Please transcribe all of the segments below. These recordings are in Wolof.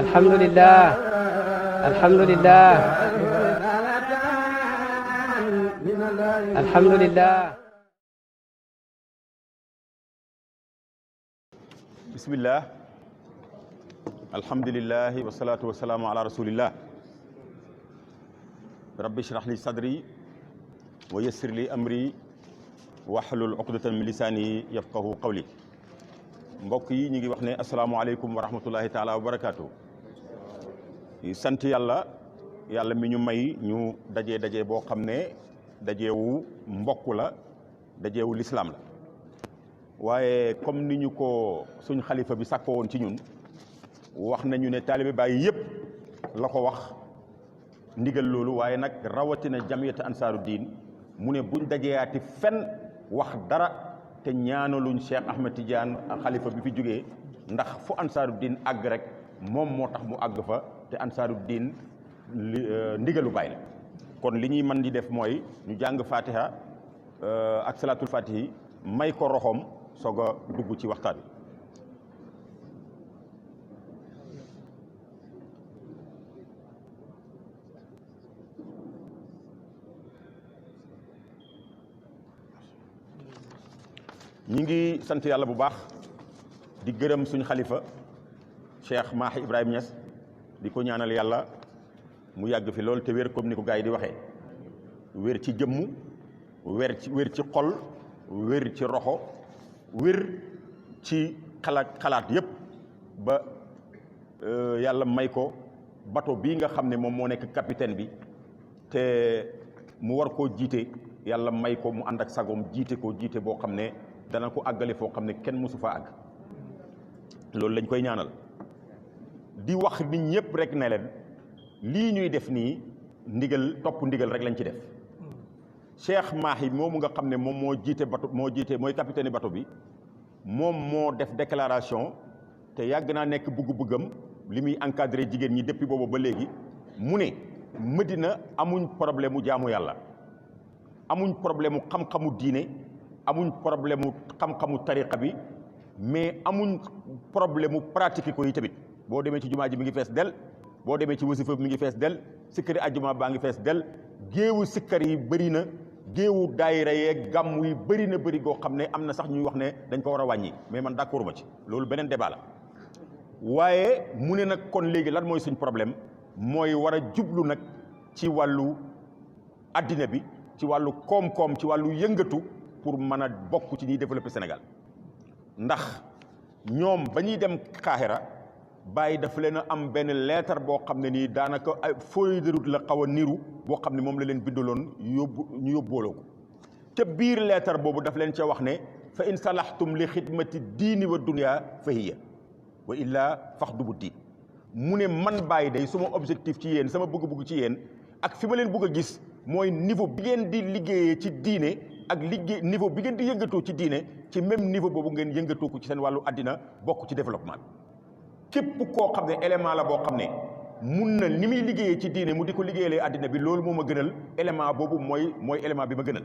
alhamdulillah alhamdulillah alhamdulillah. bismillah alhamdulillahi wasalaatu wasalaamu ala rasulillah rabbi shrah li sadri wa yassir li amri wahlul uqdatan min lisaani yafqahu qawli. mbokk yi ñu ngi wax ne asalaamaaleykum wa rahmatullahi taala wa barakaatu. sant yàlla mi ñu may ñu daje boo xam ne dajewu mbokk la dajewu lislaam la waaye comme ni ñu ko suñ xalifa bi sàkko woon ci ñun wax nañu ne taalibe Baay yëpp la ko wax ndigal loolu waaye nag rawatina jamiyatu ansaaru diin mu ne buñ dajeyaati fenn wax dara te ñaanaluñ Cheikh Ahmed Tidiane xalifa bi fi jógee ndax fu ansaaru diin àgg rek moom moo tax mu àgg fa te ansaaru diin ndigalu Baay la. kon li ñuy mën di def mooy ñu jàng fatiha ak salaatul fatihi may ko roxoom soog a dugg ci waxtaan ñi ngi sant yàlla bu baax di gërëm suñ xalifa Cheikh Mahi Ibrahima Niass di ko ñaanal yàlla mu yàgg fi lool te wér comme ni ko gars yi di waxee wér ci jëmm wér ci xol wér ci roxo wér ci xalaat yépp ba yàlla may ko bateau bii nga xam ne moom moo nekk capitaine bi te mu war koo jiite yàlla may ko mu ànd ak sagoom jiite boo xam ne dana ko àggale foo xam ne kenn mësu fa àgg loolu lañ koy ñaanal di wax nit ñëpp rek ne leen lii ñuy def nii topp ndigal rek lañ ci def. Cheikh Mahi moomu nga xam ne moom moo jiite bateau mooy capitaine bateau bi moom moo def déclaration te yàgg naa nekk bëgg-bëggam li muy encadré jigéen ñi depuis boobu ba léegi mu ne Medina amuñ problème mu jaamu yàlla amuñ problème mu xam-xamu diine amuñ problème mu xam-xamu tariqa bi mais amuñ problème mu pratique ko yi tamit boo demee ci jumaa ji mi ngi fees del boo demee ci wasifa bi mi ngi fees del sikkari ajjuma baa ngi fees del géewu sikkar yi bëri na géewu daayira yeeg gàmm yi bëri na bëri goo xam ne am na sax ñuy wax ne dañ ko war a wàññi mais man d'accord ma ci loolu beneen débat la waaye mu ne nag kon léegi lan mooy suñ problème mooy war a jublu nag ci wàllu addina bi ci wàllu koom-koom ci wàllu yëngatu pour mën a bokk ci ñuy développer Sénégal ndax ñoom ba ñuy dem Qahira Baye dafa leen a am benn lettre boo xam ne nii daanaka ay feuille de route la xaw a niru boo xam ne moom la leen bindaloon ñu yóbbooloo ko te biir lettre boobu daf leen ca wax ne fa in salaxtum li xidmati diini wa dunya fa hiya wa illa faxdubu diin mu ne man Baye day suma objectif ci yéen sama bëgg-bëgg ci yéen ak fi ma leen bëgg a gis mooy niveau bi ngeen di liggéeyee ci diine ak niveau bi ngeen di yëngatoo ci diine ci même niveau boobu ngeen yëngatoo ko ci seen wàllu àddina bokk ci développement képp koo xam ne élément la boo xam ne mun na ni muy liggéeyee ci diine mu di ko liggéeyalee àddina bi loolu moo ma gënal élément boobu mooy élément bi ma gënal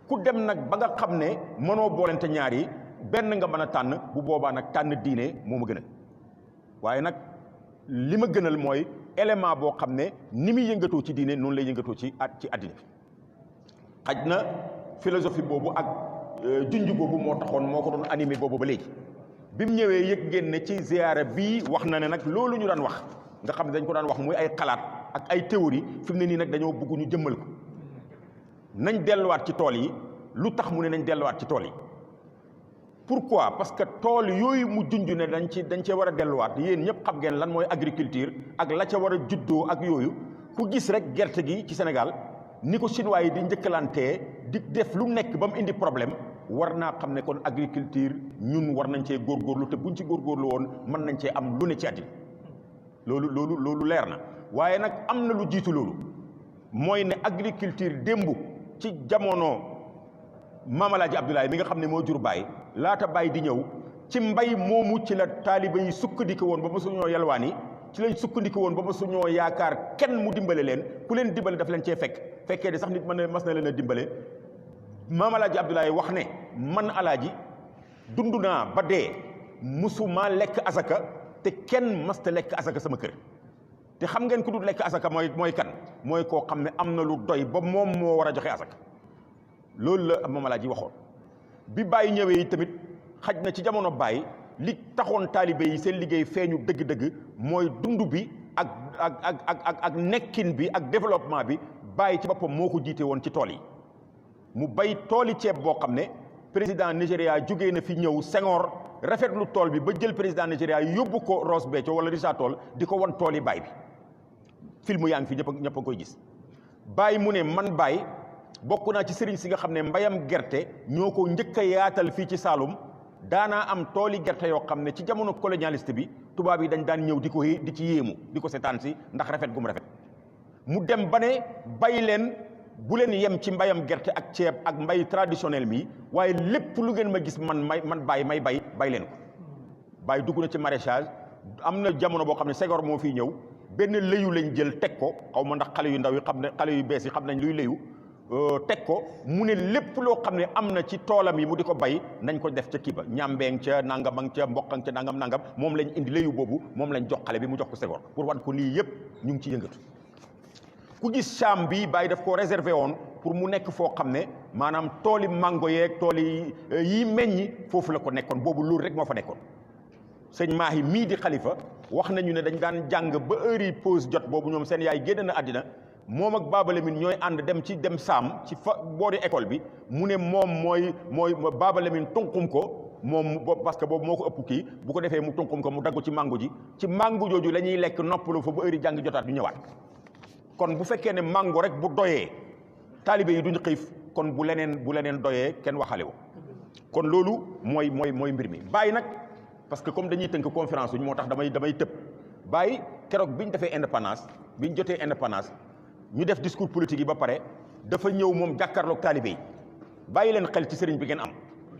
ku dem nag ba nga xam ne mënoo boolente ñaar yi benn nga mën a tànn bu boobaa nag tànn diine moo ma gënal waaye nag li ma gënal mooy élément boo xam ne ni muy yëngatoo ci diine noonu lay yëngatoo ci àddina bi xaj na philosophie boobu ak junj boobu moo taxoon moo ko doon animé boobu ba léegi bi mu ñëwee yëg ngeen ne ci ziyaara bii wax na ne nag loolu ñu daan wax nga xam ne dañ ko daan wax muy ay xalaat ak ay théorie fi mu ne nii nag dañoo bëgg ñu jëmmal ko nañ delluwaat ci tool yi lu tax mu ne nañ delluwaat ci tool yi pourquoi parce que tool yooyu mu junj ne dañ cee war a delluwaat yéen ñëpp xam ngeen lan mooy agriculture ak la ca war a juddoo ak yooyu ku gis rek gerte gi ci Sénégal ni ko chinois yi di njëkkalantee di def lu nekk ba mu indi problème war naa xam ne kon agriculture ñun war nañ cee góorgóorlu te buñ ci góorgóorlu woon mën nañ cee am lu ne ci àddina loolu leer na waaye nag am na lu jiitu loolu mooy ne agriculture démb ci jamono Maam Alaaji Abdoulaye mi nga xam ne moo jur Baay laata Baay di ñëw ci mbay moomu ci la taaliba yi sukkandiku woon ba ma suñoo yalwaani ci lañ sukkandiku woon ba ma suñoo yaakaar kenn mu dimbale leen ku leen dimbale daf leen cee fekkee de sax nit mas na leen a dimbale Maam Alaaji Abdoulaye wax ne man Alaaji dund naa ba dee musuma lekk asaka te kenn masta lekk asaka sama kër te xam ngeen ku dul lekk asaka mooy kan mooy koo xam ne am na lu doy ba moom moo war a joxe asaka loolu la Maam Alaaji waxoon bi Baye ñëwee yi tamit xaj na ci jamono Baye li taxoon taalibe yi seen liggéey feeñu dëgg-dëgg mooy dund bi ak nekkin bi ak développement bi Baye ci boppam moo ko jiite woon ci tool yi mu bay tooli ceeb boo xam ne président Nigéria jógee na fi ñëw Senghor rafetlu tool bi ba jël président Nigéria yóbbu ko Ross Béthio wala Richard Toll di ko wan tool yi Baye bi film yaa ngi fi ñëpp a koy gis Baye mu ne man Baye bokk naa ci sëriñ si nga xam ne mbayam gerte ñoo ko njëkk a yaatal fii ci Saloum daanaa am tooli gerte yoo xam ne ci jamono colonialiste bi tubaab yi dañ daan ñëw di ci yéemu di ko seetaan si ndax rafet gum rafet mu dem ba ne bay leen bu leen yem ci mbayam gerte ak ceeb ak mbay traditionnel mi waaye lépp lu ngeen ma gis man Baye may bay leen ko Baye dugg na ci maraîchage am na jamono boo xam ne Senghor moo fiy ñëw benn lëyu lañ jël teg ko xaw ma ndax xale yu ndaw yi xam ne xale yu bees yi xam nañ luy lëyu teg ko mu ne lépp loo xam ne am na ci toolam yi mu di ko bay nañ ko def ca kii ba ñambeeng ca nangamang ca mboqang ca nangam moom lañ indi lëyu boobu moom lañ jox xale bi mu jox ko Senghor pour wan ko lii yëpp ñu ngi ci yëngatu ku gis Cham bi Baye daf ko réservé woon pour mu nekk foo xam ne maanaam tooli mango yeeg tooli yi meññi foofu la ko nekkoon boobu loolu rek moo fa nekkoon sëñ Mahi mii di xalifa wax nañu ne dañ daan jàng ba heure yi pause jot boobu ñoom seen yaay génn na àddina moom ak Baba Lamine ñooy ànd dem Saam ci fa boori école bi mu ne moom mooy Baba Lamine tunqum ko moom parce que boobu moo ko ëpp kii bu ko defee mu tunqum ko mu daggu ci mango ji ci mango jooju la ñuy lekk noppalu fa ba heure yi jàng jotaat du ñëwaat kon bu fekkee ne mango rek bu doyee taalibe yi duñ xiif kon bu leneen doyee kenn waxale wo kon loolu mooy mbir mi Baye nag parce que comme dañuy tënk conférence uñu moo tax damay tëb Baye keroog bi ñu defee indépendance bi ñu jotee indépendance ñu def discours politique yi ba pare dafa ñëw moom jàkkaarloog taalibe yi bàyyi leen xel ci sëriñ bi ngeen am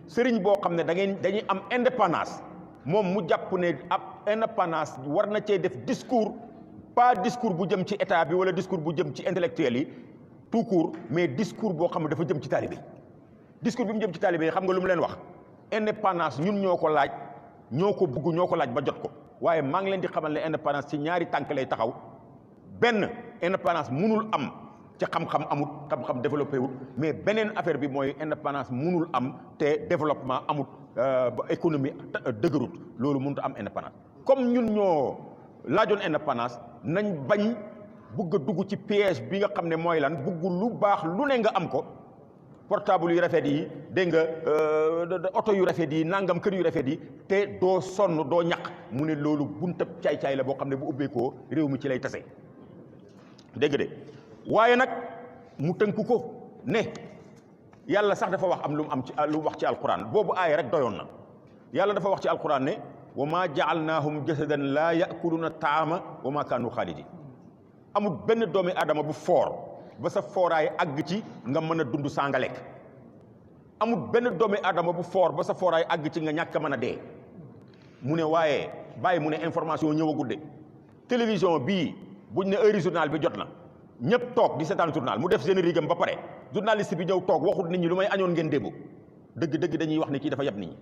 sëriñ boo xam ne dañuy am indépendance moom mu jàpp ne ab indépendance war na cee def discours pas discours bu jëm ci état bi wala discours bu jëm ci intellectuel yi tout court mais discours boo xam ne dafa jëm ci taalibe yi discours bi mu jëm ci taalibe yi xam nga lu mu leen wax indépendance ñun ñoo ko laaj ñoo ko bugg ñoo ko laaj ba jot ko waaye maa ngi leen di xamal ne indépendance ci ñaari tànk lay taxaw benn indépendance munul am ci xam-xam amut xam-xam développé wut mais beneen affaire bi mooy indépendance munul am te développement amut ba économie dëgërut loolu mënut a am indépendance comme ñun ñoo laajoon indépendance nañ bañ bugg a dugg ci piège bi nga xam ne mooy lan bugg lu baax lu ne nga am ko portable yu rafet yi dégg nga oto yu rafet yi nangam kër yu rafet yi te doo sonn doo ñaq mu ne loolu buntab caay-caay la boo xam ne bu ubbeekoo réew mi ci lay tase dégg de waaye nag mu tënk ko ne yàlla sax dafa wax am lu mu wax ci alquran boobu aaya rek doyoon na yàlla dafa wax ci alquran ne wa ma jaalnaahum jasadan laa yakuluna taama wa ma kaanu xaalidin amul benn doomi aadama bu foor ba sa fooraay àgg ci nga mën a dund saa nga lekk amul benn doomi aadama bu foor ba sa fooraay àgg ci nga ñàkk a mën a dee mu ne waaye bàyyi mu ne information ñëwagul de télévision bii buñ ne heure journal bi jot na ñëpp toog di seetaan journal mu def générique am ba pare journaliste bi ñëw toog waxut nit ñi lu may añoon ngeen démb dëgg dañuy wax ne kii dafa yab nit ñi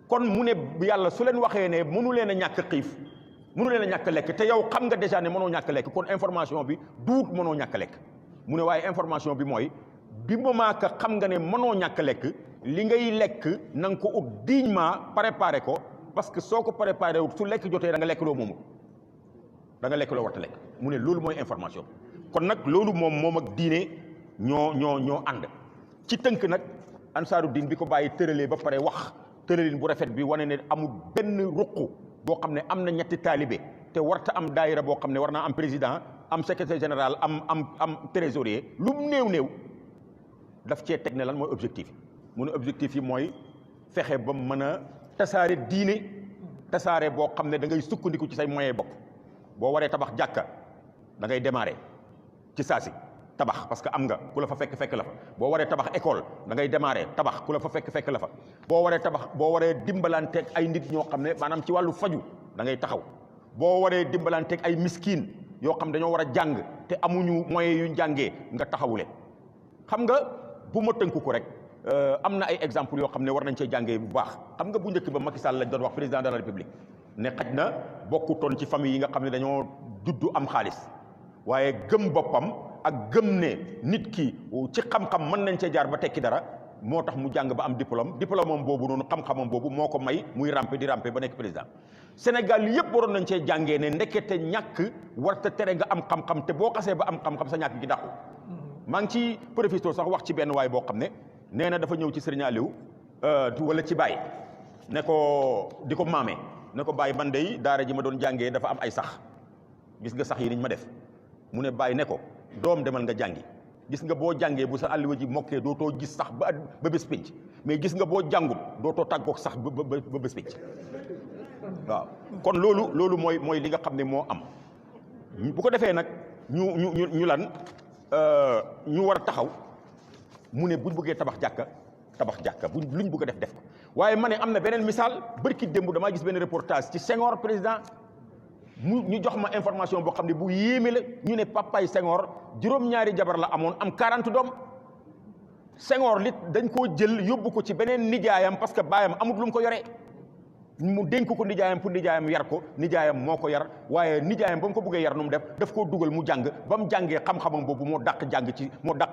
kon mu ne yàlla su leen waxee ne mënu leen a ñàkk xiif mënu leen a ñàkk lekk te yow xam nga déjà ne mënoo ñàkk lekk kon information bi duut mënoo ñàkk lekk mu ne waaye information bi mooy bi moment que xam nga ne mënoo ñàkk lekk li ngay lekk na nga ko ut dignement préparé ko parce que soo ko préparé wut su lekk jotee da nga lekk loo moomu da nga lekk loo warta lekk mu ne loolu mooy information kon nag loolu moom ak diine ñoo ànd ci tënk nag ansaaru diin bi ko bàyyi tëralee ba pare wax tëralin bu rafet bi wane ne amul benn ruq boo xam ne am na ñetti taalibe te warta am daayira boo xam ne war naa am président am secrétaire général am trésorier lu mu néew daf cee teg ne lan mooy objectif mu ne objectif yi mooy fexe ba mën a tasaare diine tasaare boo xam ne da ngay sukkandiku ci say moyen bopp boo waree tabax jàkka da ngay démarrer ci saasi tabax parce que am nga ku la fa fekk la fa boo waree tabax école da ngay démarrer tabax ku la fa fekk la fa boo waree dimbalanteeg ay nit ñoo xam ne maanaam ci wàllu faju da ngay taxaw boo waree dimbalanteeg ay miskin yoo xam dañoo war a jàng te amuñu moyens yu jàngee nga taxawule xam nga bu ma tënku ko rek am na ay exemple yoo xam ne war nañ cee jàngee bu baax. xam nga bu njëkk ba Macky Sall lañ doon wax président de la République ne xaj na bokkutoon ci famille yi nga xam ne dañoo juddu am xaalis waaye gëm boppam ak gëm ne nit ki ci xam-xam mën nañ cee jaar ba tekki dara moo tax mu jàng ba am diplôme am boobu noonu xam-xamam boobu moo ko may muy rampe di rampe ba nekk président. Sénégal yëpp waroon nañ cee jàngee ne ndekete ñàkk warta tere nga am xam-xam te boo xasee ba am xam-xam sa ñàkk gi dàqu. maa ngi ci profité sax wax ci benn waay boo xam ne nee na dafa ñëw ci Serigne Aliou wala ci Baye ne ko di ko maamee ne ko Baye man dey daara ji ma doon jàngee dafa am ay sax gis nga sax yi niñ ma def mu ne Baye ne ko doom demal nga jàngi gis nga boo jàngee bu sa àlliwa ji mokkee dootoo gis sax ba bés pénc mais gis nga boo jàngul dootoo tàggoog sax ba bés pénc waaw kon loolu mooy li nga xam ne moo am bu ko defee nag ñu lan ñu war a taxaw mu ne buñ bëggee tabax jàkka luñ bëgg a def ko waaye ma ne am na beneen misaal bërki démb damaa gis benn reportage ci Senghor président ñu jox ma information boo xam ne bu yéeme la ñu ne papay Senghor juróom-ñaari jabar la amoon am 40 doom Senghor li dañ koo jël yóbbu ko ci beneen nijaayam parce que baayam amut lu mu ko yoree mu dénk ko nijaayam pour nijaayam yar ko nijaayam moo ko yar waaye nijaayam ba mu ko bëggee yar nu mu daf koo dugal mu jàng ba mu jàngee xam-xamam boobu moo dàq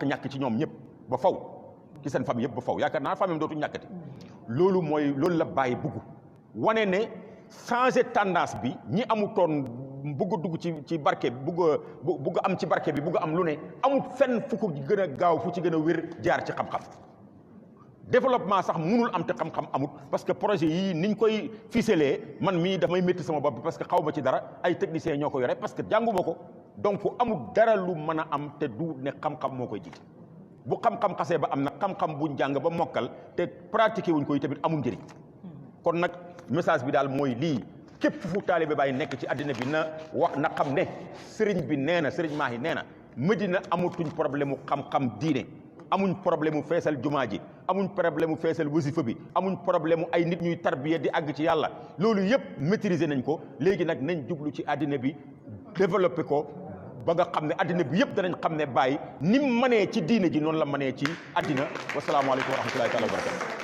ñàkk ci ñoom ñëpp ba faw ci seen famille yëpp ba faw yaakaar naa famille dootu ñàkkati loolu la bàyyi bugg wane ne changer tendance bi ñi amutoon bugg a dugg ci barke bugg am ci barke bi bugg am lu ne amul fenn fu ko gën a gaaw fu ci gën a wér jaar ci xam-xam développement sax munul am te xam-xam amut parce que projet yii niñ koy ficelee man mii damay métti sama bopp bi parce que xaw ma ci dara ay techniciens ñoo ko yore parce que jànguma ko donc amul dara lu mën a am te du ne xam-xam moo koy jiite bu xam-xam xasee ba am na xam-xam buñ jàng ba mokkal te pratiqué wuñ koy tamit amul njëriñ kon nag message bi daal mooy lii képp fu taalibe Baay nekk ci àddina bi na xam ne sëriñ bi nee na sëriñ Mahi nee na Medina amatuñ problème mu xam-xam diine amuñ problème mu feesal jumaa ji amuñ problème mu feesal wasifa bi amuñ problème mu ay nit ñuy tarbiya di àgg ci yàlla loolu yëpp maîtriser nañ ko léegi nag nañ jublu ci àddina bi développé ko ba nga xam ne àddina bi yëpp danañ xam ne Baay ni mu mënee ci diine ji noonu la mënee ci àddina wasalaamaaleykum wa rahmatullahi taala wa barakatu